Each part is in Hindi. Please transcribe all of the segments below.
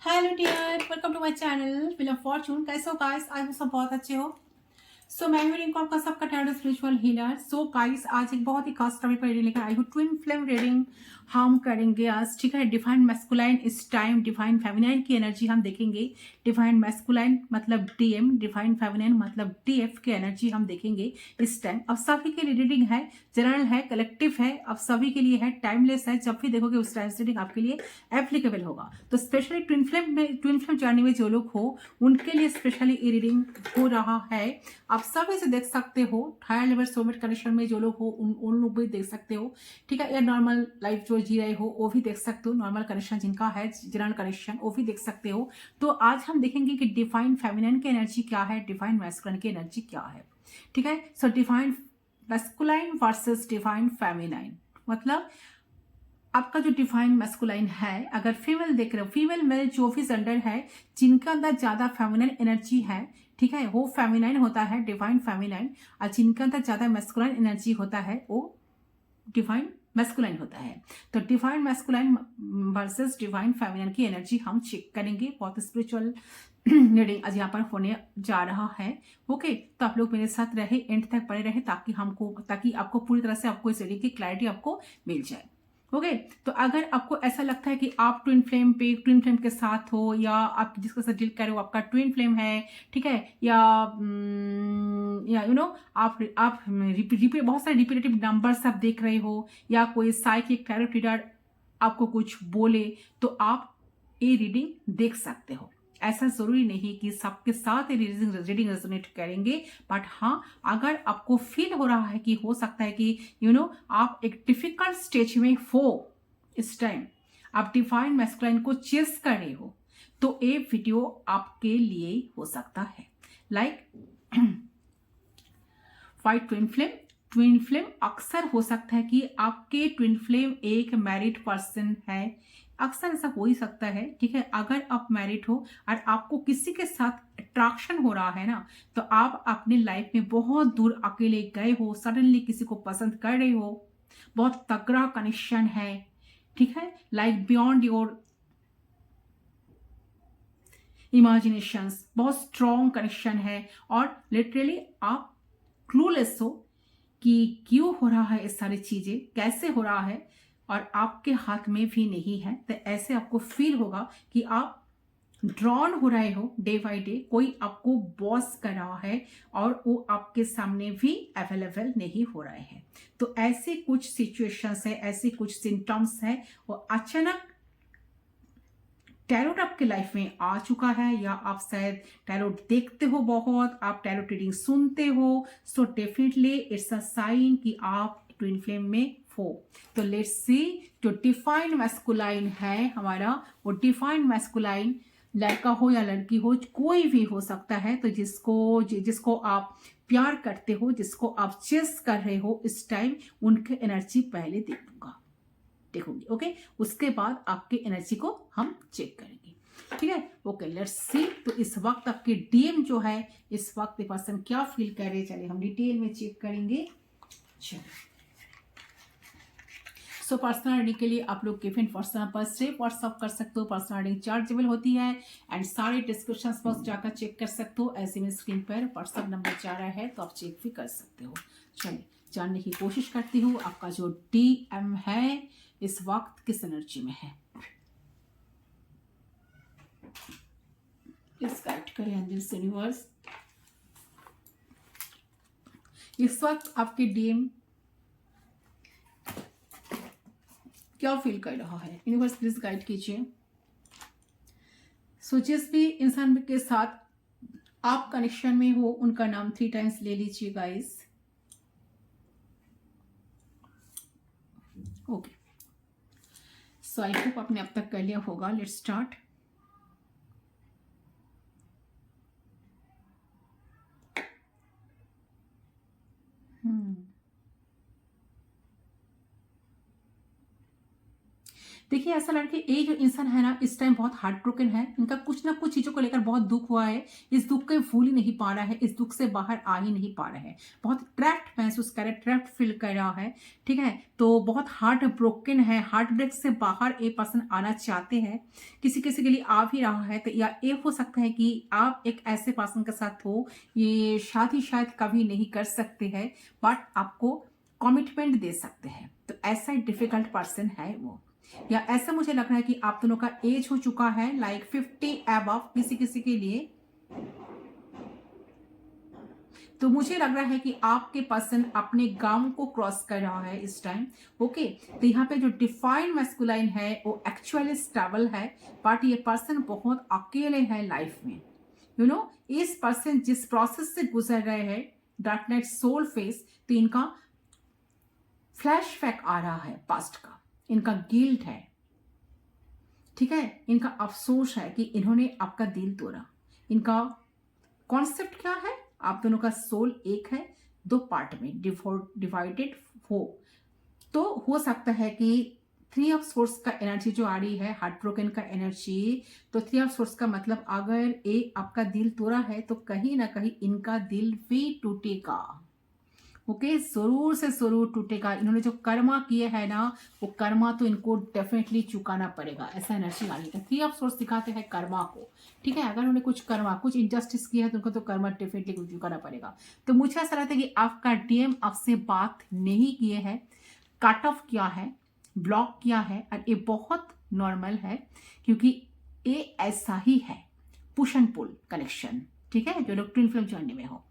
Hello dear, welcome to my channel wheel of fortune. कैसे हो गाइस? आज सब बहुत अच्छे हो। मैं हूँ रिंकू, आपका सबका टैरो स्पिरिचुअल हीलर। गाइस, आज एक बहुत ही खास टॉपिक पर रीडिंग लेकर आई हूँ। ट्विन फ्लेम रीडिंग हम करेंगे आज, ठीक है। डिवाइन मैस्कुलाइन इस टाइम, डिवाइन फेमिनाइन की एनर्जी हम देखेंगे। डिवाइन मैस्कुलाइन मतलब डीएम, डिवाइन फेमिनाइन मतलब डीएफ की एनर्जी हम देखेंगे इस टाइम। अब सभी के लिए रीडिंग है, जनरल है, कलेक्टिव है, अब सभी के लिए है, टाइमलेस है। जब भी देखोगे उस टाइम रीडिंग आपके लिए एप्लीकेबल होगा। तो स्पेशली ट्विन फ्लेम जर्नी में जो लोग हो उनके लिए स्पेशली ये रीडिंग हो रहा है। आप सब इसे देख सकते हो। हायर लेवल सोलमेट कनेक्शन में जो लोग हो उन लोग भी देख सकते हो, ठीक है। या नॉर्मल लाइफ जो जी रहे हो वो भी देख सकते हो। नॉर्मल कनेक्शन जिनका है, जनरल कनेक्शन, वो भी देख सकते हो। तो आज हम देखेंगे कि डिवाइन फेमिनिन की एनर्जी क्या है, डिवाइन मैस्कुलिन की एनर्जी क्या है, ठीक है। Divine masculine versus divine feminine मतलब आपका जो डिवाइन मैस्कुलाइन है, अगर फीमेल देख रहे हो, फीमेल मेल जो भी जेंडर है जिनका अंदर ज्यादा फेमिनाइन एनर्जी है, ठीक है, वो फेमिनाइन होता है, डिवाइन फेमिनाइन। और जिनका अंदर ज्यादा मैस्कुलाइन एनर्जी होता है वो डिवाइन मैस्कुलाइन होता है। तो divine masculine versus divine feminine की एनर्जी हम चेक करेंगे। बहुत स्पिरिचुअल रीडिंग आज यहाँ पर होने जा रहा है। ओके, तो आप लोग मेरे साथ रहे, एंड तक पड़े रहे, ताकि आपको पूरी तरह से आपको इस रीडिंग की क्लैरिटी आपको मिल जाए। ओके, तो अगर आपको ऐसा लगता है कि आप ट्विन फ्लेम के साथ हो, या आप जिसके साथ डील कर रहे हो आपका ट्विन फ्लेम है, ठीक है, या आप बहुत सारे रिपीटेटिव नंबर्स आप देख रहे हो, या कोई साइकिक टैरो रीडर आपको कुछ बोले, तो आप ये रीडिंग देख सकते हो। ऐसा जरूरी नहीं कि सबके साथ रीडिंग रेजोनेट करेंगे, बट हाँ, अगर आपको फील हो रहा है कि हो सकता है कि आप एक डिफिकल्ट स्टेज में हो इस टाइम, आप डिवाइन मैस्कुलाइन को चेस कर रहे हो, तो ये वीडियो आपके लिए हो सकता है। लाइक फाइट ट्विन फ्लेम अक्सर हो सकता है कि आपके ट्विन फ्लेम एक मैरिड पर्सन है। अक्सर ऐसा हो ही सकता है, ठीक है। अगर आप मैरिड हो और आपको किसी के साथ अट्रैक्शन हो रहा है ना, तो आप अपने लाइफ में बहुत दूर अकेले गए हो, सडनली किसी को पसंद कर रहे हो, बहुत तगड़ा कनेक्शन है, ठीक है। लाइक बियॉन्ड योर इमेजिनेशंस, बहुत स्ट्रॉन्ग कनेक्शन है, और लिटरली आप क्लूलेस हो कि क्यों हो रहा है, ये सारी चीजें कैसे हो रहा है, और आपके हाथ में भी नहीं है। तो ऐसे आपको फील होगा कि आप ड्रॉन हो रहे हो डे बाई डे, कोई आपको बॉस कर रहा है और वो आपके सामने भी अवेलेबल नहीं हो रहे हैं। तो ऐसे कुछ सिचुएशंस है, ऐसे कुछ सिम्टम्स है, और अचानक टैरोट आपके लाइफ में आ चुका है, या आप शायद टैरोट देखते हो, बहुत आप टैरोट रीडिंग सुनते हो। So definitely it's a sign कि आप ट्विन फ्लेम में हो। तो लेट्स सी, जो डिफाइंड मैस्कुलाइन है हमारा, वो डिफाइंड मैस्कुलाइन लड़का हो या लड़की हो, कोई भी हो सकता है। तो जिसको आप प्यार करते हो, जिसको आप चेस कर रहे हो इस टाइम, उनके एनर्जी पहले देखूंगी। ओके, उसके बाद आपके एनर्जी को हम चेक करेंगे, ठीक है। Okay, let's see. तो इस वक्त आपके डीएम जो है, इस वक्त पर्सन क्या फील कर रहे, चलिए हम डिटेल में चेक करेंगे। चलिए, पर्सनल रीडिंग के लिए आप लोग गिवन पर्सन पर सिर्फ व्हाट्सअप कर सकते हो। पर्सनल रीडिंग चार्जेबल होती है, एंड सारे डिस्क्रिप्शन बॉक्स जाकर चेक कर सकते हो। ऐसे में स्क्रीन पर व्हाट्सअप नंबर जा रहा है, तो आप चेक भी कर सकते हो। चलिए, जानने की कोशिश करती हूँ आपका जो डीएम है इस वक्त किस एनर्जी में है। प्लीज गाइड करें एंजल्स यूनिवर्स, इस वक्त आपके डीएम क्या फील कर रहा है। यूनिवर्स प्लीज गाइड कीजिए। जिस भी इंसान के साथ आप कनेक्शन में हो, उनका नाम 3 टाइम्स ले लीजिए guys. Okay, so I hope आपने अब तक कर लिया होगा। Let's start. देखिए ऐसा लड़के ये जो इंसान है ना इस टाइम बहुत हार्ट ब्रोकन है, इनका कुछ ना कुछ चीज़ों को लेकर बहुत दुख हुआ है, इस दुख को भूल ही नहीं पा रहा है, इस दुख से बाहर आ ही नहीं पा रहा है, बहुत ट्रैप्ड महसूस कर रहा है, ट्रैप्ड फील कर रहा है। ठीक है, तो बहुत हार्ट ब्रोकन है, हार्ट ब्रेक से बाहर ये पर्सन आना चाहते हैं, किसी किसी के लिए आ भी रहा है। तो या ये हो सकता है कि आप एक ऐसे पर्सन के साथ हो, ये शादी शायद कभी नहीं कर सकते हैं बट आपको कमिटमेंट दे सकते हैं। तो ऐसा डिफिकल्ट पर्सन है वो, या ऐसा मुझे लग रहा है कि आप दोनों का एज हो चुका है लाइक 50 अबव किसी किसी के लिए। तो मुझे लग रहा है कि आपके पर्सन अपने गांव को क्रॉस कर रहा है इस टाइम। ओके, तो यहाँ पे जो डिफाइंड मैस्कुलाइन है वो एक्चुअली स्टेबल है, बट ये पर्सन बहुत अकेले है लाइफ में। इस पर्सन जिस प्रोसेस से गुजर रहे हैं डार्क नाइट सोल फेस, तो इनका फ्लैशबैक आ रहा है पास्ट का, इनका गिल्ट है। ठीक है, इनका अफसोस है कि इन्होंने आपका दिल तोड़ा। इनका कॉन्सेप्ट क्या है, आप दोनों का सोल एक है, दो पार्ट में डिवाइडेड हो। तो हो सकता है कि 3 ऑफ सोर्स का एनर्जी जो आ रही है, हार्ट ब्रोकन का एनर्जी, तो 3 ऑफ सोर्स का मतलब अगर ये आपका दिल तोड़ा है तो कहीं ना कहीं इनका दिल भी टूटेगा। ओके, जरूर से जरूर टूटेगा। इन्होंने जो कर्मा किए है ना, वो कर्मा तो इनको डेफिनेटली चुकाना पड़ेगा, ऐसा एनर्जी आ रही है। 3 ऑफ सोर्स दिखाते हैं कर्मा को। ठीक है, अगर उन्होंने कुछ कर्मा, कुछ इनजस्टिस किया है तो उनको तो कर्मा डेफिनेटली चुकाना पड़ेगा। तो मुझे ऐसा लगता है कि आपका डीएम आपसे बात नहीं किए है, कट ऑफ किया है, ब्लॉक किया है, और ये बहुत नॉर्मल है क्योंकि ये ऐसा ही है, पुश एंड पुल कनेक्शन। ठीक है, जो लोग ट्विन फ्लेम जर्नी में हो,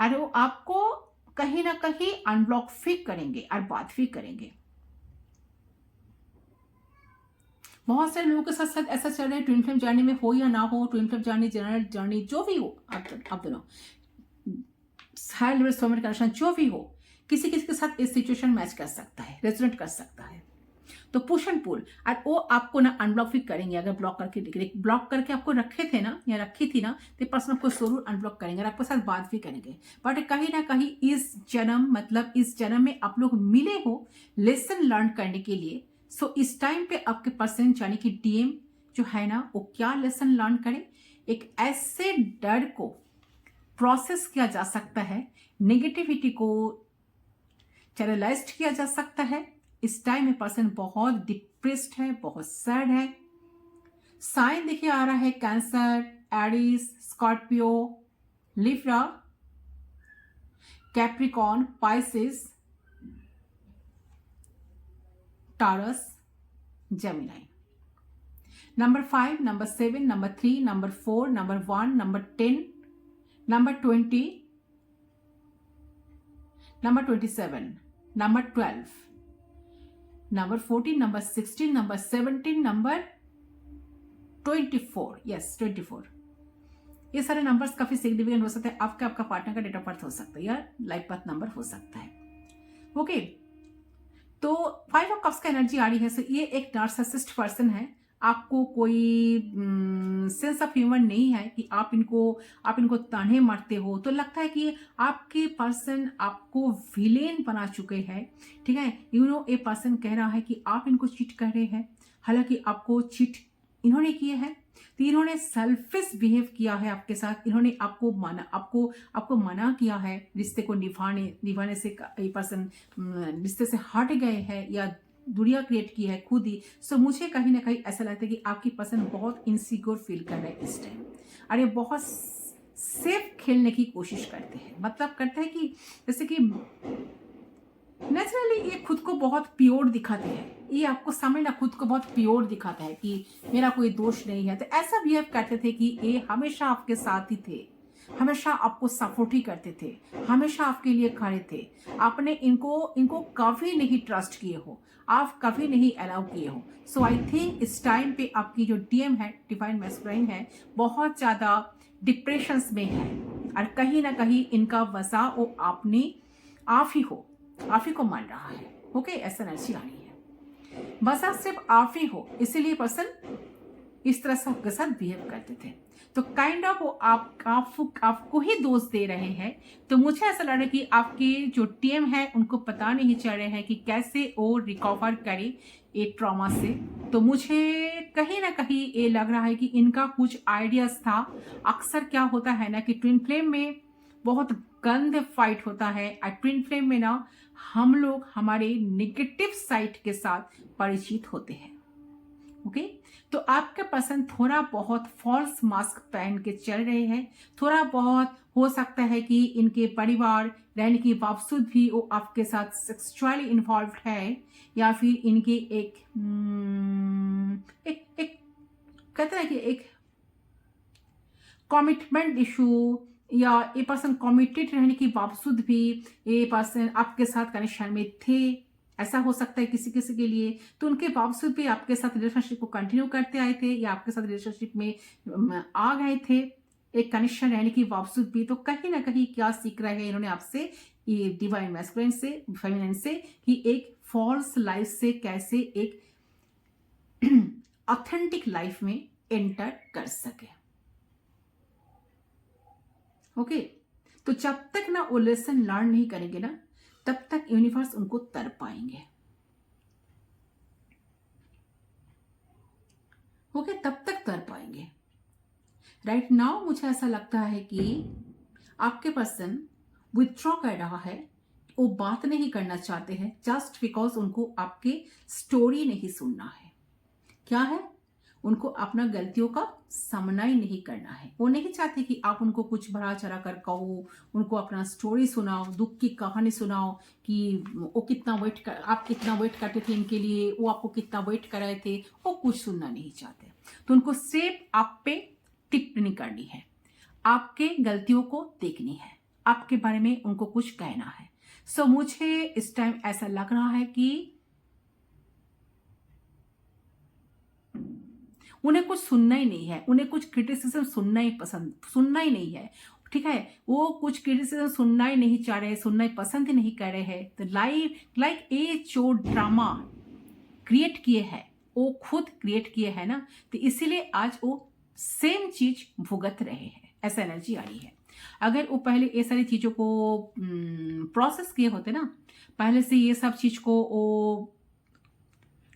और वो आपको कहीं ना कहीं अनब्लॉक भी करेंगे और बात भी करेंगे। बहुत सारे लोगों के साथ साथ ऐसा चल रहा है, ट्विन फ्लेम जर्नी में हो या ना हो, twin flame journey, general journey, जो भी हो, आप दोनों हाई लेवल सोलमेट कनेक्शन जो भी हो, किसी किसी के साथ इस सिचुएशन मैच कर सकता है, रेजोनेट कर सकता है। तो पुश एंड पुल, और वो आपको ना अनब्लॉक भी करेंगे। अगर ब्लॉक करके आपको रखे थे ना या रखी थी ना, तो पर्सन आपको जरूर अनब्लॉक करेंगे और आपके साथ बात भी करेंगे। बट कहीं ना कहीं इस जन्म, मतलब इस जन्म में आप लोग मिले हो लेसन लर्न करने के लिए। सो इस टाइम पे आपके पर्सन यानी कि डीएम जो है ना, वो क्या लेसन लर्न करे, एक ऐसे डर को प्रोसेस किया जा सकता है, नेगेटिविटी को चैनलाइज्ड किया जा सकता है। इस टाइम में पर्सन बहुत डिप्रेस्ड है, बहुत सैड है। साइन देखिए आ रहा है cancer, Aries, Scorpio, Libra, Capricorn, Pisces, Taurus, Gemini. Number 5, number 7, number 3, number 4, number 1, number 10, number 20, number 27, number 12, number 14, number 16, number 17, number 24, yes 24। ये सारे नंबर्स काफी सिग्निफिकेंट हो सकते हैं। आपका पार्टनर का डेट ऑफ बर्थ हो सकता है या लाइफ बर्थ नंबर हो सकता है। ओके, तो 5 ऑफ कप्स का एनर्जी आ रही है। सो ये एक नार्सिसिस्ट पर्सन है। आपको कोई सेंस ऑफ ह्यूमर नहीं है कि आप इनको ताने मारते हो, तो लगता है कि आपके पर्सन आपको विलेन बना चुके हैं। ठीक है, ए पर्सन कह रहा है कि आप इनको चीट कर रहे हैं, हालांकि आपको चीट इन्होंने किए हैं। तो इन्होंने सेल्फिश बिहेव किया है आपके साथ, इन्होंने आपको मना किया है रिश्ते को निभाने से। ये पर्सन रिश्ते से हट गए हैं या दूरिया क्रिएट की है खुद ही। सो मुझे कहीं ना कहीं ऐसा लगता है कि आपकी पर्सन बहुत इनसिक्योर फील कर रहे हैं इस टाइम, और ये बहुत सेफ खेलने की कोशिश करते हैं। मतलब करते हैं कि जैसे कि नेचुरली ये खुद को बहुत प्योर दिखाते हैं, ये आपको सामने ना खुद को बहुत प्योर दिखाता है कि मेरा कोई दोष नहीं है। तो ऐसा बिहेव करते थे कि ये हमेशा आपके साथ ही थे, हमेशा आपको सपोर्ट ही करते थे, हमेशा आपके लिए खड़े थे। आपने इनको कभी नहीं ट्रस्ट किए हो, आप कभी नहीं अलाउ किए हो। सो आई थिंक इस टाइम पे आपकी जो डीएम है, डिवाइन मैस्कुलाइन है, बहुत ज़्यादा डिप्रेशन में है, और कहीं ना कहीं इनका वजह वो आप ही को मान रहा है। ओके, ऐसा एनर्जी आ रही है। वजह सिर्फ आप ही हो, इसीलिए पर्सन इस तरह से आपके साथ बिहेव करते थे। तो काइंड ऑफ वो आपको ही दोष दे रहे हैं। तो मुझे ऐसा लग रहा है कि आपके जो टीम है उनको पता नहीं चल रहे हैं कि कैसे वो रिकवर करे ये ट्रॉमा से। तो मुझे कहीं ना कहीं ये लग रहा है कि इनका कुछ आइडियाज था। अक्सर क्या होता है ना कि ट्विन फ्लेम में बहुत गंद फाइट होता है। ट्विन फ्लेम में ना हम लोग हमारे निगेटिव साइड के साथ परिचित होते हैं। ओके, तो आपके पसंद थोड़ा बहुत फॉल्स मास्क पहन के चल रहे हैं। थोड़ा बहुत हो सकता है कि इनके परिवार रहने के बावजूद भी वो आपके साथ सेक्सुअली इन्वॉल्व है, या फिर इनके एक कहते हैं कि एक कमिटमेंट इशू, या ये पर्सन कमिटेड रहने के बावजूद भी ये पर्सन आपके साथ कनेक्शन में थे। ऐसा हो सकता है किसी किसी के लिए। तो उनके बावजूद भी आपके साथ रिलेशनशिप को कंटिन्यू करते आए थे, या आपके साथ रिलेशनशिप में आ गए थे एक कनेक्शन रहने के बावजूद भी। तो कहीं ना कहीं क्या सीख रहे हैं इन्होंने आपसे, ये डिवाइन मैस्कुलिन से, फेमिनिन से, कि एक फॉल्स लाइफ से कैसे एक ऑथेंटिक लाइफ में एंटर कर सके। ओके, तो जब तक ना वो लेसन लर्न नहीं करेंगे ना, तब तक यूनिवर्स उनको तर पाएंगे। ओके, तब तक तर पाएंगे। राइट नाउ मुझे ऐसा लगता है कि आपके पर्सन विथड्रॉ कर रहा है। वो बात नहीं करना चाहते हैं जस्ट बिकॉज उनको आपके स्टोरी नहीं सुनना है। क्या है, उनको अपना गलतियों का सामना ही नहीं करना है। वो नहीं चाहते कि आप उनको कुछ बढ़ा चढ़ा कर कहो, उनको अपना स्टोरी सुनाओ, दुख की कहानी सुनाओ कि वो कितना आप कितना वेट करते थे इनके लिए, वो आपको कितना वेट कर रहे थे। वो कुछ सुनना नहीं चाहते। तो उनको सिर्फ आप पे टिप्पणी करनी है, आपके गलतियों को देखनी है, आपके बारे में उनको कुछ कहना है। सो मुझे इस टाइम ऐसा लग रहा है कि उन्हें कुछ सुनना ही नहीं है, उन्हें कुछ क्रिटिसिज्म सुनना ही नहीं है। ठीक है, वो कुछ क्रिटिसिज्म सुनना ही नहीं चाह रहे, सुनना ही पसंद ही नहीं कर रहे हैं। तो लाइक ये जो ड्रामा क्रिएट किए हैं, वो खुद क्रिएट किए हैं ना, तो इसीलिए आज वो सेम चीज भुगत रहे हैं। ऐसा एनर्जी आ रही है। अगर वो पहले ये सारी चीजों को प्रोसेस किए होते ना, पहले से ये सब चीज को वो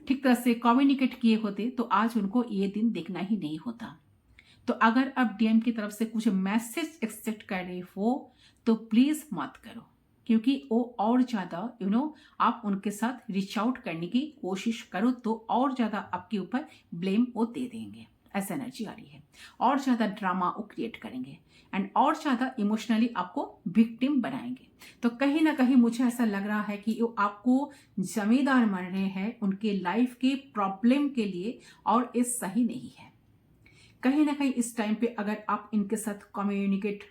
ठीक तरह से कम्युनिकेट किए होते, तो आज उनको ये दिन देखना ही नहीं होता। तो अगर आप डीएम की तरफ से कुछ मैसेज एक्सेप्ट कर रहे हो तो प्लीज मत करो, क्योंकि वो और ज्यादा आप उनके साथ रीच आउट करने की कोशिश करो तो और ज्यादा आपके ऊपर ब्लेम वो दे देंगे। ऐसा एनर्जी आ रही है। और ज्यादा ड्रामा वो क्रिएट करेंगे एंड और ज्यादा इमोशनली आपको विक्टिम बनाएंगे। तो कहीं ना कहीं मुझे ऐसा लग रहा है कि वो आपको जमींदार मान रहे हैं उनके लाइफ के प्रॉब्लम के लिए, और ये सही नहीं है। कहीं ना कहीं इस टाइम पे अगर आप इनके साथ कम्युनिकेट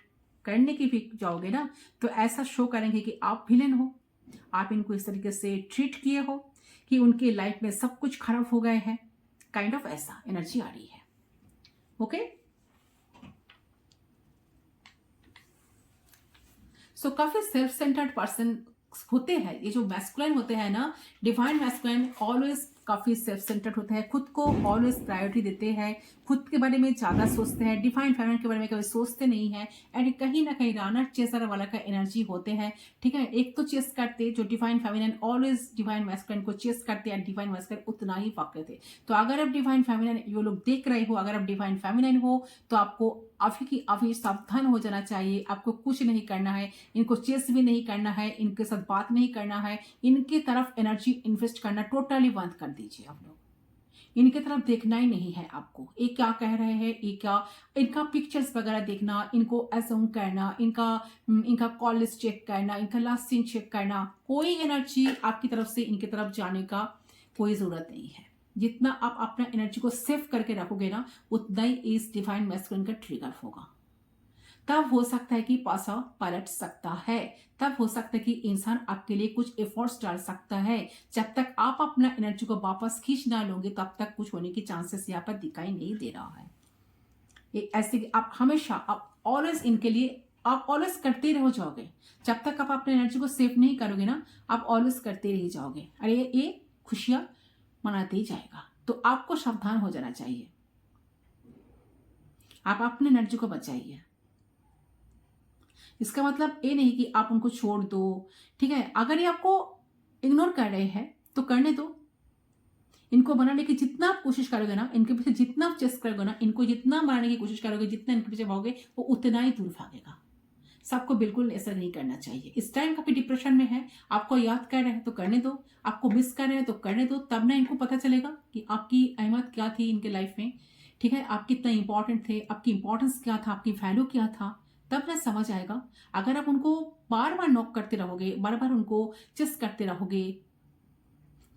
करने की भी जाओगे ना, तो ऐसा शो करेंगे कि आप विलेन हो, आप इनको इस तरीके से ट्रीट किए हो कि उनके लाइफ में सब कुछ खराब हो गए हैं। काइंड ऑफ ऐसा एनर्जी आ रही है। ओके, सो काफी सेल्फ सेंटर्ड पर्सन होते हैं। ये जो मैस्कुलिन होते हैं ना, डिवाइन मैस्कुलिन ऑलवेज काफी सेल्फ सेंटर्ड होते हैं, खुद को ऑलवेज प्रायोरिटी देते हैं, खुद के बारे में ज्यादा सोचते हैं। डिवाइन फेमिनिन के बारे में कभी सोचते नहीं है। एंड कहीं ना कहीं रनर चेसर वाला का एनर्जी होते हैं। ठीक है, एक तो चेस करते जो divine feminine always divine masculine को चेस करते हैं, डिवाइन मैस्कुलिन उतना ही पकड़े थे। तो अगर आप डिवाइन फेमिनिन ये लोग देख रहे हो, अगर आप डिवाइन फेमिनिन हो, तो आपको अभी की अभी सावधान हो जाना चाहिए। आपको कुछ नहीं करना है, इनको चेस भी नहीं करना है, इनके साथ बात नहीं करना है, इनकी तरफ एनर्जी इन्वेस्ट करना टोटली बंद कर दीजिए। आप लोग इनकी तरफ देखना ही नहीं है आपको। ये क्या कह रहे हैं, ये क्या, इनका पिक्चर्स वगैरह देखना, इनको अज्यूम करना, इनका कॉल लिस्ट चेक करना, इनका लास्ट सीन चेक करना, कोई एनर्जी आपकी तरफ से इनकी तरफ जाने का कोई जरूरत नहीं है। जितना आप अपना एनर्जी को सेव करके रखोगे ना, उतना ही इस डिवाइन मैस्कुलिन का ट्रिगर होगा। तब हो सकता है कि पासा पलट सकता है, तब हो सकता है कि इंसान आपके लिए कुछ एफर्ट्स डाल सकता है। जब तक आप अपना एनर्जी को वापस खींच ना लोगे, तब तक कुछ होने की चांसेस यहाँ पर दिखाई नहीं दे रहा है। ये ऐसे आप हमेशा आप ऑलवेज इनके लिए आप ऑलवेज करते रह जाओगे। जब तक आप अपने एनर्जी को सेव नहीं करोगे ना, आप ऑलवेज करते रह जाओगे। अरे ये खुशियां मनाते ही जाएगा। तो आपको सावधान हो जाना चाहिए। आप अपने एनर्जी को बचाइए। इसका मतलब ये नहीं कि आप उनको छोड़ दो। ठीक है, अगर ये आपको इग्नोर कर रहे हैं तो करने दो। इनको बनाने की जितना आप कोशिश करोगे ना, इनके पीछे जितना आप चेस्ट करोगे ना, इनको जितना बनाने की कोशिश करोगे, जितना इनके पीछे भागोगे, वो उतना ही दूर भागेगा। सबको बिल्कुल ऐसा नहीं करना चाहिए। इस टाइम काफी डिप्रेशन में है, आपको याद कर रहे हैं तो करने दो, आपको मिस कर रहे हैं तो करने दो, तब ना इनको पता चलेगा कि आपकी अहमियत क्या थी इनके लाइफ में। ठीक है, आप कितना इंपॉर्टेंट थे, आपकी इंपॉर्टेंस क्या था, आपकी वैल्यू क्या था, तब ना समझ आएगा। अगर आप उनको बार बार नॉक करते रहोगे, बार बार उनको चेस्ट करते रहोगे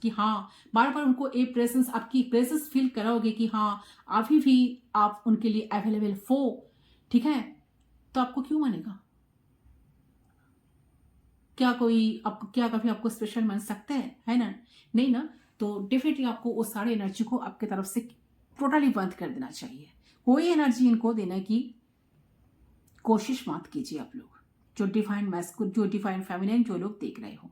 कि हाँ, बार बार उनको एक प्रेजेंस, आपकी प्रेजेंस फील कराओगे कि हाँ अभी भी आप उनके लिए अवेलेबल हो, ठीक है, तो आपको क्यों मानेगा? क्या कोई आपको, क्या कभी आपको स्पेशल मान सकता है ना? नहीं ना। तो डेफिनेटली आपको उस सारे एनर्जी को आपके तरफ से टोटली बंद कर देना चाहिए। कोई एनर्जी इनको देने की कोशिश मत कीजिए आप लोग, जो डिफाइन मैस्कुलिन, जो डिफाइन फेमिनिन जो लोग देख रहे हो।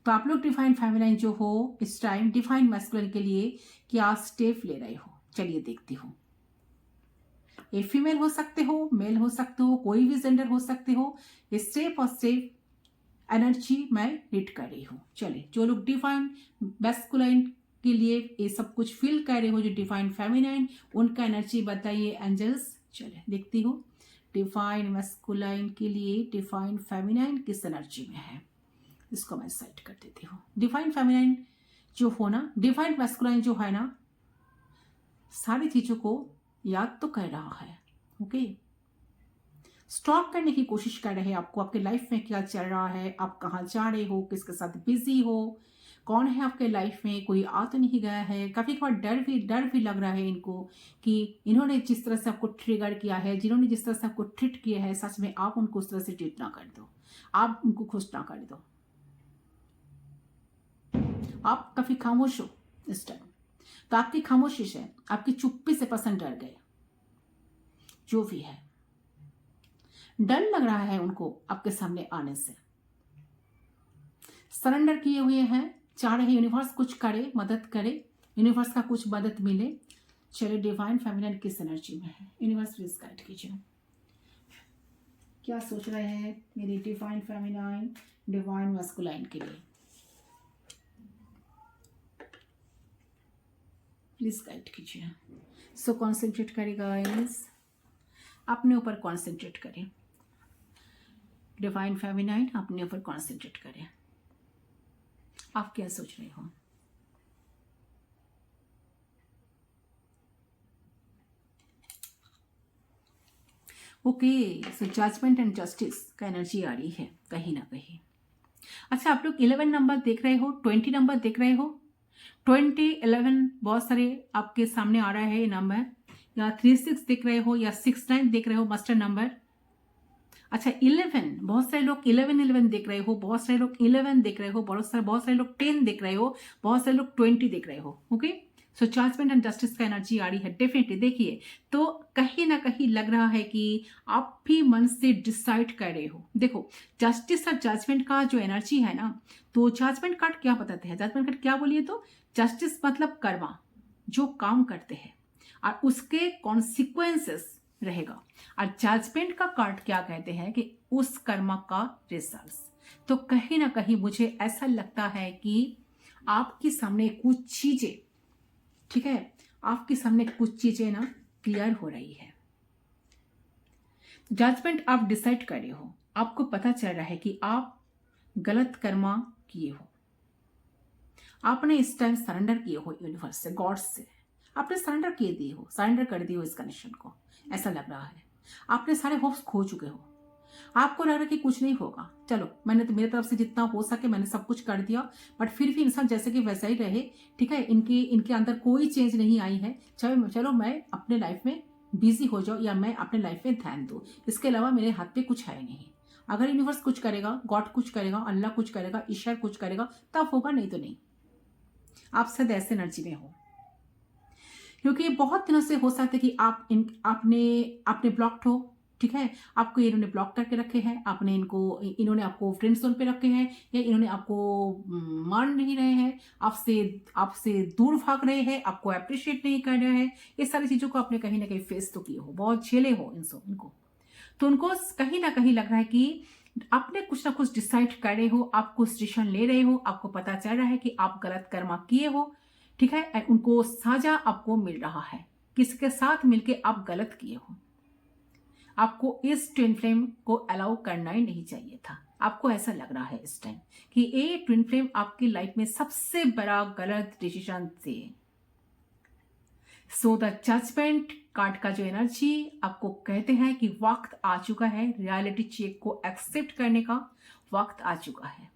तो आप लोग डिफाइन फेमिनिन जो हो इस टाइम डिफाइन मैस्कुलिन के लिए क्या स्टेप ले रहे हो, चलिए देखती हूँ। ये फीमेल हो सकते हो, मेल हो सकते हो, कोई भी जेंडर हो सकते हो। स्टेप और स्टेप एनर्जी मैं रीड कर रही हूँ। चलिए, जो लोग डिफाइन मैस्कुलिन के लिए ये सब कुछ फील कर रहे हो, जो डिफाइन फेमिनाइन, उनका एनर्जी बताइए एंजल्स। चलिए देखती हूँ, डिफाइन मैस्कुलिन के लिए डिफाइन फेमिनाइन किस एनर्जी में है, इसको मैं सेट कर देती हूँ। डिफाइन फेमिनाइन जो हो ना, डिफाइन मैस्कुलिन जो है ना, सारी चीजों को याद तो कर रहा है, ओके, स्टॉक करने की कोशिश कर रहे हैं आपको, आपके लाइफ में क्या चल रहा है, आप कहाँ जा रहे हो, किसके साथ बिजी हो, कौन है आपके लाइफ में, कोई आ तो नहीं गया है। कभी कभार डर भी लग रहा है इनको कि इन्होंने जिस तरह से आपको ट्रिगर किया है, जिन्होंने जिस तरह से आपको ट्रीट किया है, सच में आप उनको उस तरह से ट्रीट ना कर दो, आप उनको खुश ना कर दो। आप काफी खामोश हो इस टाइम, तो आपकी खामोशी से, आपकी चुप्पी से पसंद डर गए, जो भी है डर लग रहा है उनको आपके सामने आने से, सरेंडर किए हुए हैं, चाह रहे यूनिवर्स कुछ करे, मदद करे, यूनिवर्स का कुछ मदद मिले। चलिए, डिवाइन फेमिनिन किस एनर्जी में है, यूनिवर्स प्लीज गाइड कीजिए, क्या सोच रहे हैं मेरी डिवाइन फेमिनिन डिवाइन मैस्कुलाइन के लिए, प्लीज गाइड कीजिए। सो कॉन्सेंट्रेट करें गाइस, अपने ऊपर कॉन्सेंट्रेट करें, डिवाइन फेमिनाइन अपने ऊपर कॉन्सेंट्रेट करें, आप क्या सोच रहे हो। Okay, so judgement and justice का एनर्जी आ रही है कहीं ना कहीं। अच्छा, आप लोग 11 नंबर देख रहे हो, 20 नंबर देख रहे हो, 20, 11 बहुत सारे आपके सामने आ रहा है ये नंबर, या 36 देख रहे हो, या 69 देख रहे हो मास्टर नंबर। अच्छा, 11, बहुत सारे लोग 11 देख रहे हो, बहुत सारे लोग 11 देख रहे हो, बहुत सारे लोग 10 देख रहे हो, बहुत सारे लोग 20 देख रहे हो। Okay, so judgement and justice का एनर्जी आ रही है डेफिनेटली। देखिए, तो कहीं ना कहीं लग रहा है कि आप भी मन से डिसाइड कर रहे हो। देखो, जस्टिस और जजमेंट का जो एनर्जी है ना, तो जजमेंट कार्ड क्या बताते हैं, जजमेंट कार्ड क्या बोलिए तो, जस्टिस मतलब कर्मा, जो काम करते हैं और उसके कॉन्सिक्वेंसेस रहेगा, और जजमेंट का कार्ड क्या कहते हैं कि उस कर्मा का रिजल्ट्स। तो कहीं ना कहीं मुझे ऐसा लगता है कि आपके सामने कुछ चीजें, ठीक है, आपके सामने कुछ चीजें ना क्लियर हो रही है। जजमेंट आप डिसाइड कर रहे हो, आपको पता चल रहा है कि आप गलत कर्मा किए हो, आपने इस टाइम सरेंडर किए हो यूनिवर्स से, गॉड से, आपने सरेंडर किए दिए हो, सरेंडर कर दिए हो इस कनेक्शन को, ऐसा लग रहा है। आपने सारे होप्स खो चुके हो, आपको लग रहा है कि कुछ नहीं होगा, चलो मैंने तो मेरी तरफ से जितना हो सके मैंने सब कुछ कर दिया, बट फिर भी इंसान जैसे कि वैसा ही रहे, ठीक है, इनके अंदर कोई चेंज नहीं आई है, चलो मैं अपने लाइफ में बिजी हो जाऊं, या मैं अपने लाइफ में ध्यान दूं, इसके अलावा मेरे हाथ पे कुछ है नहीं। अगर यूनिवर्स कुछ करेगा, गॉड कुछ करेगा, अल्लाह कुछ करेगा, ईश्वर कुछ करेगा, तब होगा, नहीं तो नहीं। आप सद ऐसे एनर्जी में हो, क्योंकि बहुत दिनों से हो सकता है कि आप आपने ब्लॉक्ड हो, ठीक है, आपको इन्होंने ब्लॉक करके रखे हैं, इन्होंने आपको फ्रेंड जोन पे रखे हैं, या इन्होंने आपको मान नहीं रहे हैं, आपसे दूर भाग रहे हैं, आपको अप्रिशिएट नहीं कर रहे हैं। ये सारी चीजों को आपने कहीं ना कहीं फेस तो किए हो, बहुत झेले हो इनको, तो उनको कहीं ना कहीं लग रहा है कि आपने कुछ ना कुछ डिसाइड कर रहे हो, आप कुछ डिसीजन ले रहे हो, आपको पता चल रहा है कि आप गलत कर्मा किए हो, ठीक है, एंड उनको साझा आपको मिल रहा है, किसके साथ मिलके आप गलत किए हो। आपको इस ट्विन फ्लेम को अलाउ करना ही नहीं चाहिए था। आपको ऐसा लग रहा है इस टाइम कि ये ट्विन फ्लेम आपकी लाइफ में सबसे बड़ा गलत डिसीजन थे। सो द जजमेंट कार्ड का जो एनर्जी आपको कहते हैं कि वक्त आ चुका है, रियलिटी चेक को एक्सेप्ट करने का वक्त आ चुका है,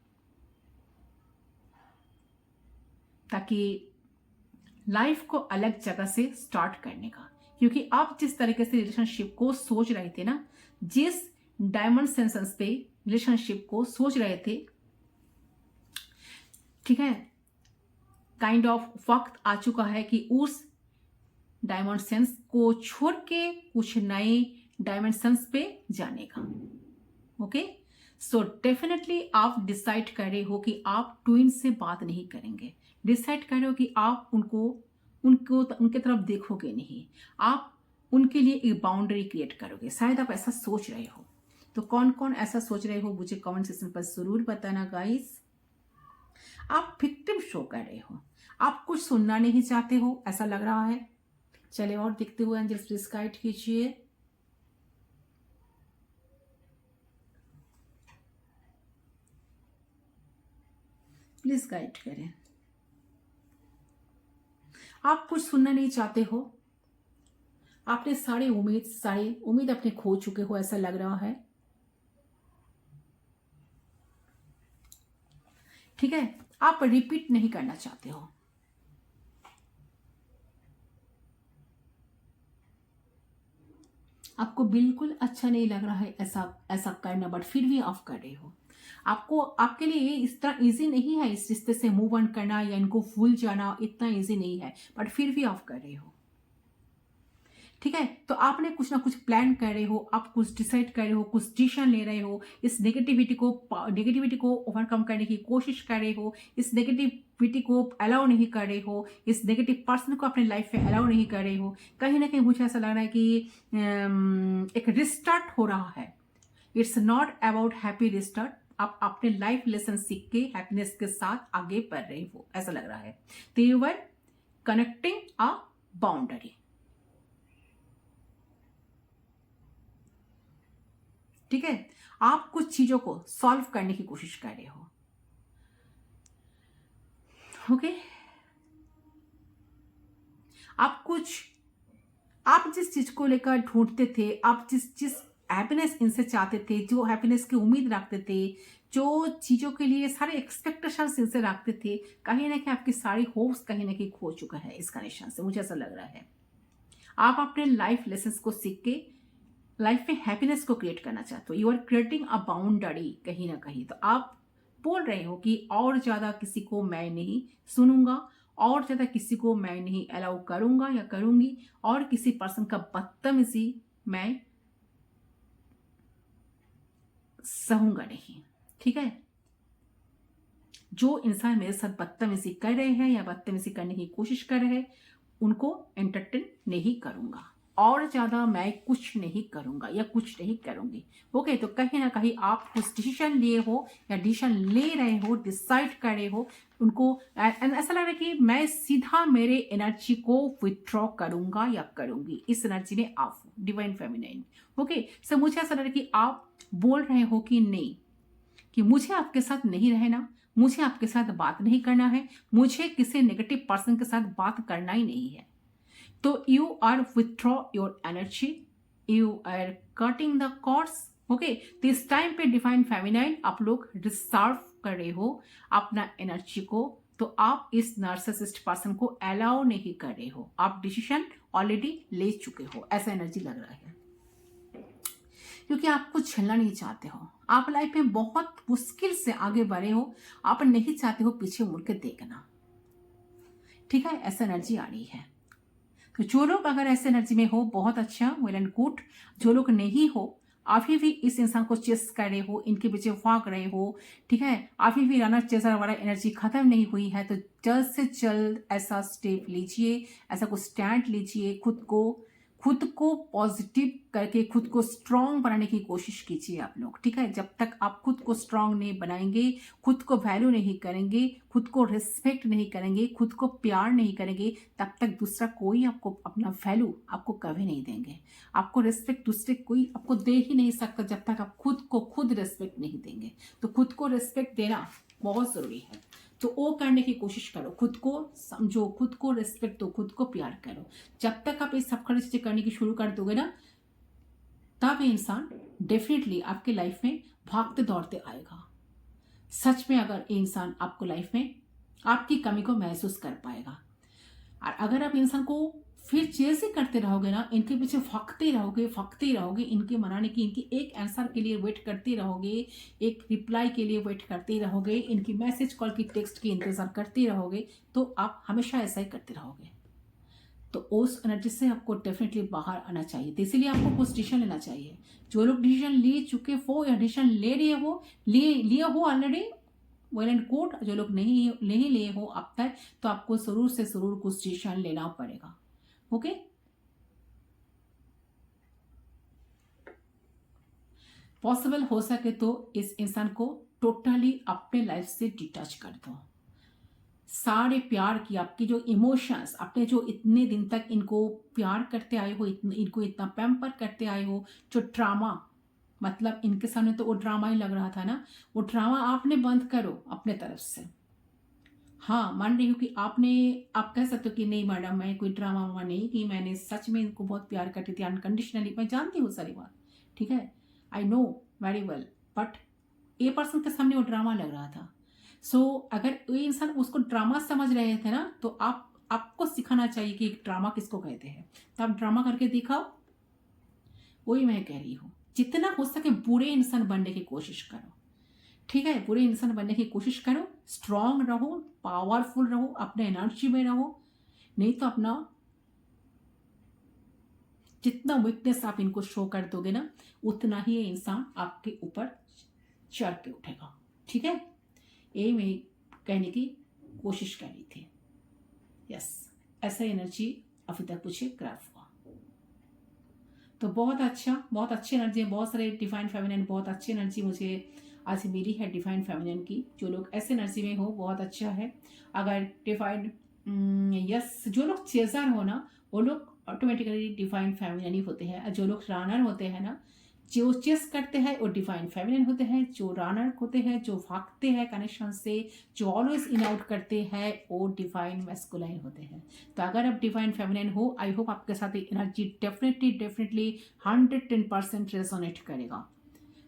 ताकि लाइफ को अलग जगह से स्टार्ट करने का। क्योंकि आप जिस तरीके से रिलेशनशिप को सोच रहे थे ना, जिस डायमेंशंस पे रिलेशनशिप को सोच रहे थे, ठीक है, काइंड ऑफ वक्त आ चुका है कि उस डायमेंशंस को छोड़ के कुछ नए डायमेंशंस पे जाने का। ओके, सो डेफिनेटली आप डिसाइड कर रहे हो कि आप ट्विन से बात नहीं करेंगे, डिसाइड कर रहे हो कि आप उनके तरफ देखोगे नहीं, आप उनके लिए एक बाउंड्री क्रिएट करोगे। शायद आप ऐसा सोच रहे हो। तो कौन कौन ऐसा सोच रहे हो मुझे कमेंट सेक्शन पर जरूर बताना गाइस। आप विक्टिम शो कर रहे हो, आप कुछ सुनना नहीं चाहते हो, ऐसा लग रहा है। चले और दिखते हुए एंजल्स प्लीज गाइड कीजिए। प्लीज गाइड करें। आप कुछ सुनना नहीं चाहते हो, आपने सारी उम्मीद अपने खो चुके हो, ऐसा लग रहा है। ठीक है, आप रिपीट नहीं करना चाहते हो। आपको बिल्कुल अच्छा नहीं लग रहा है ऐसा करना, बट फिर भी आप कर रहे हो। आपके लिए इस तरह इजी नहीं है इस रिश्ते से मूव ऑन करना या इनको भूल जाना, इतना इजी नहीं है, बट फिर भी आप कर रहे हो। ठीक है, तो आपने कुछ ना कुछ प्लान कर रहे हो, आप कुछ डिसाइड कर रहे हो, कुछ डिसीजन ले रहे हो, इस नेगेटिविटी को ओवरकम करने की कोशिश कर रहे हो, इस नेगेटिविटी को अलाउ नहीं कर रहे हो, इस नेगेटिव पर्सन को अपने लाइफ में अलाउ नहीं कर रहे हो। कहीं ना कहीं मुझे ऐसा लग रहा है कि एक रिस्टार्ट हो रहा है। It's not about happy restart, आप अपने लाइफ लेसन सीख के हैप्पीनेस के साथ आगे बढ़ रहे हो, ऐसा लग रहा है। तो you are connecting a boundary. ठीक है, आप कुछ चीजों को सॉल्व करने की कोशिश कर रहे हो। ओके, आप जिस चीज को लेकर ढूंढते थे, आप जिस हैप्पीनेस इनसे चाहते थे, जो हैप्पीनेस की उम्मीद रखते थे, जो चीजों के लिए सारे एक्सपेक्टेशंस इनसे रखते थे, कहीं ना कहीं आपकी सारी होप्स कहीं ना कहीं खो चुका है इस कनेक्शन से, मुझे ऐसा लग रहा है। आप अपने लाइफ लेसन को सीख के लाइफ में हैप्पीनेस को क्रिएट करना चाहते हो। You are creating a boundary कहीं ना कहीं। तो आप बोल रहे हो कि और ज्यादा किसी को मैं नहीं सुनूंगा, और ज्यादा किसी को मैं नहीं अलाउ करूंगा या करूंगी, और किसी पर्सन का बदतमीजी मैं सहूंगा नहीं। ठीक है, जो इंसान मेरे साथ बदतमीजी कर रहे हैं या बदतमीजी करने की कोशिश कर रहे हैं, उनको एंटरटेन नहीं करूंगा, और ज्यादा मैं कुछ नहीं करूंगा या कुछ नहीं करूंगी। ओके, तो कहीं ना कहीं आप कुछ डिसीजन लिए हो या डिसीजन ले रहे हो, डिसाइड कर रहे हो उनको, ऐसा लग रहा है कि मैं सीधा मेरे एनर्जी को विथड्रॉ करूंगा या करूंगी। इस एनर्जी में आप डिवाइन फेमिनाइन। ओके, सो मुझे ऐसा लग रहा है कि आप बोल रहे हो कि नहीं, कि मुझे आपके साथ नहीं रहना, मुझे आपके साथ बात नहीं करना है, मुझे किसी नेगेटिव पर्सन के साथ बात करना ही नहीं है। तो you are withdraw your energy, you are cutting the cords. Okay, तो इस टाइम पे डिवाइन फेमिनाइन आप लोग रिजर्व कर रहे हो अपना एनर्जी को। तो आप इस नार्सिसिस्ट पर्सन को अलाउ नहीं कर रहे हो, आप डिसीजन ऑलरेडी ले चुके हो, ऐसा एनर्जी लग रहा है। क्योंकि आप कुछ झेलना नहीं चाहते हो, आप लाइफ में बहुत मुश्किल से आगे बढ़े हो, आप नहीं चाहते हो पीछे मुड़ के देखना। ठीक है, ऐसा एनर्जी आ रही है। तो जो लोग अगर ऐसे एनर्जी में हो, बहुत अच्छा, वेल एंड गुड। जो लोग नहीं हो, अभी भी इस इंसान को चेस कर रहे हो, इनके पीछे भाग रहे हो, ठीक है, अभी भी रनर चेसर वाला एनर्जी खत्म नहीं हुई है, तो जल्द से जल्द ऐसा स्टेप लीजिए, ऐसा कुछ स्टैंड लीजिए, खुद को खुद को पॉजिटिव करके खुद को स्ट्रांग बनाने की कोशिश कीजिए आप लोग, ठीक है। जब तक आप खुद को स्ट्रांग नहीं बनाएंगे, खुद को वैल्यू नहीं करेंगे, खुद को रिस्पेक्ट नहीं करेंगे, खुद को प्यार नहीं करेंगे, तब तक दूसरा कोई आपको अपना वैल्यू आपको कभी नहीं देंगे। आपको रिस्पेक्ट दूसरे कोई आपको दे ही नहीं सकता जब तक आप खुद को खुद रिस्पेक्ट नहीं देंगे। तो खुद को रिस्पेक्ट देना बहुत ज़रूरी है। तो वो करने की कोशिश करो, खुद को समझो, खुद को रिस्पेक्ट दो, खुद को प्यार करो। जब तक आप ये सब खड़ी चीजें करने की शुरू कर दोगे ना, तब इंसान डेफिनेटली आपके लाइफ में भागते दौड़ते आएगा। सच में अगर ये इंसान आपको लाइफ में आपकी कमी को महसूस कर पाएगा। और अगर आप इंसान को फिर चेज ही करते रहोगे ना, इनके पीछे फकते रहोगे, इनके मनाने की, इनकी एक आंसर के लिए वेट करते रहोगे, एक रिप्लाई के लिए वेट करते रहोगे, इनकी मैसेज कॉल की टेक्स्ट की इंतजार करते रहोगे, तो आप हमेशा ऐसा ही करते रहोगे। तो उस एनर्जी से आपको डेफिनेटली बाहर आना चाहिए। तो इसीलिए आपको कुछ डिसीजन लेना चाहिए। जो लोग डिसीजन ले चुके हो या डिसीजन ले रहे हो, लिए हो ऑलरेडी, वेल एंड गुड। जो लोग नहीं लिए हो अब तक, तो आपको जरूर से जरूर कुछ डिसीजन लेना पड़ेगा। ओके, पॉसिबल हो सके तो इस इंसान को टोटली अपने लाइफ से डिटैच कर दो। सारे प्यार की आपकी जो इमोशंस, आपने जो इतने दिन तक इनको प्यार करते आए हो, इनको इतना पैम्पर करते आए हो, जो ड्रामा, मतलब इनके सामने तो वो ड्रामा ही लग रहा था ना, वो ड्रामा आपने बंद करो अपने तरफ से। हाँ, मान रही हूँ कि आप कह सकते हो कि नहीं मैडम, मैं कोई ड्रामा वामा नहीं की, मैंने सच में इनको बहुत प्यार करती थी अनकंडीशनली। मैं जानती हूँ सारी बात, ठीक है, I know very well, but a person के सामने वो ड्रामा लग रहा था। सो अगर ये इंसान उसको ड्रामा समझ रहे थे ना, तो आपको सिखाना चाहिए कि ड्रामा किसको कहते हैं। तो आप ड्रामा करके दिखाओ। वही मैं कह रही हूँ, जितना हो सके बुरे इंसान बनने की कोशिश करो, ठीक है। बुरे इंसान बनने की कोशिश करो, स्ट्रांग रहो, पावरफुल रहो, अपने एनर्जी में रहो। नहीं तो अपना जितना वीकनेस आप इनको शो कर दोगे ना, उतना ही ये इंसान आपके ऊपर चढ़ के उठेगा, ठीक है। ये मैं कहने की कोशिश कर रही थी। यस, ऐसा एनर्जी अभी तक मुझे ग्राफ हुआ। तो बहुत अच्छी एनर्जी है। बहुत सारे डिवाइन फेमिनिन, बहुत अच्छी एनर्जी मुझे आज मिली है डिवाइन फेमिनिन की। जो लोग ऐसे एनर्जी में हो, बहुत अच्छा है। अगर डिवाइन यस, जो लोग चेजर हो ना, वो लोग ऑटोमेटिकली डिवाइन फेमिनिन ही होते हैं। जो लोग रनर होते हैं ना, जो चेस करते हैं वो डिवाइन फेमिनिन होते हैं। जो रनर होते हैं, जो भागते हैं कनेक्शन से, जो ऑलवेज इन आउट करते हैं, वो डिवाइन मैस्कुलाइन होते हैं। तो अगर आप डिवाइन फेमिनिन हो, आई होप आपके साथ एनर्जी डेफिनेटली 110% रेजोनेट करेगा।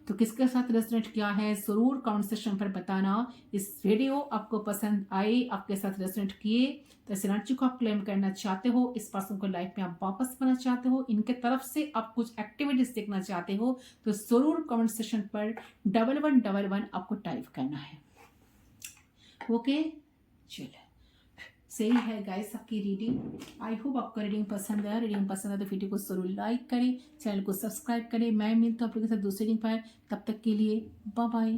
तो किसके साथ रेजोनेट किया है जरूर कमेंट सेक्शन पर बताना। इस वीडियो आपको पसंद आई, आपके साथ रेजोनेट किए, तो इस एनर्जी को आप क्लेम करना चाहते हो, इस पर्सन को लाइफ में आप वापस पाना चाहते हो, इनके तरफ से आप कुछ एक्टिविटीज देखना चाहते हो, तो जरूर कमेंट सेक्शन पर 1111 आपको टाइप करना है। ओके, चलो सही है गाइस आपकी रीडिंग। आई होप आपको रीडिंग पसंद है। रीडिंग पसंद है तो वीडियो को जरूर लाइक करें, चैनल को सब्सक्राइब करें। मैं मिलता हूँ आपके साथ दूसरी रीडिंग पर। तब तक के लिए बाय बाय।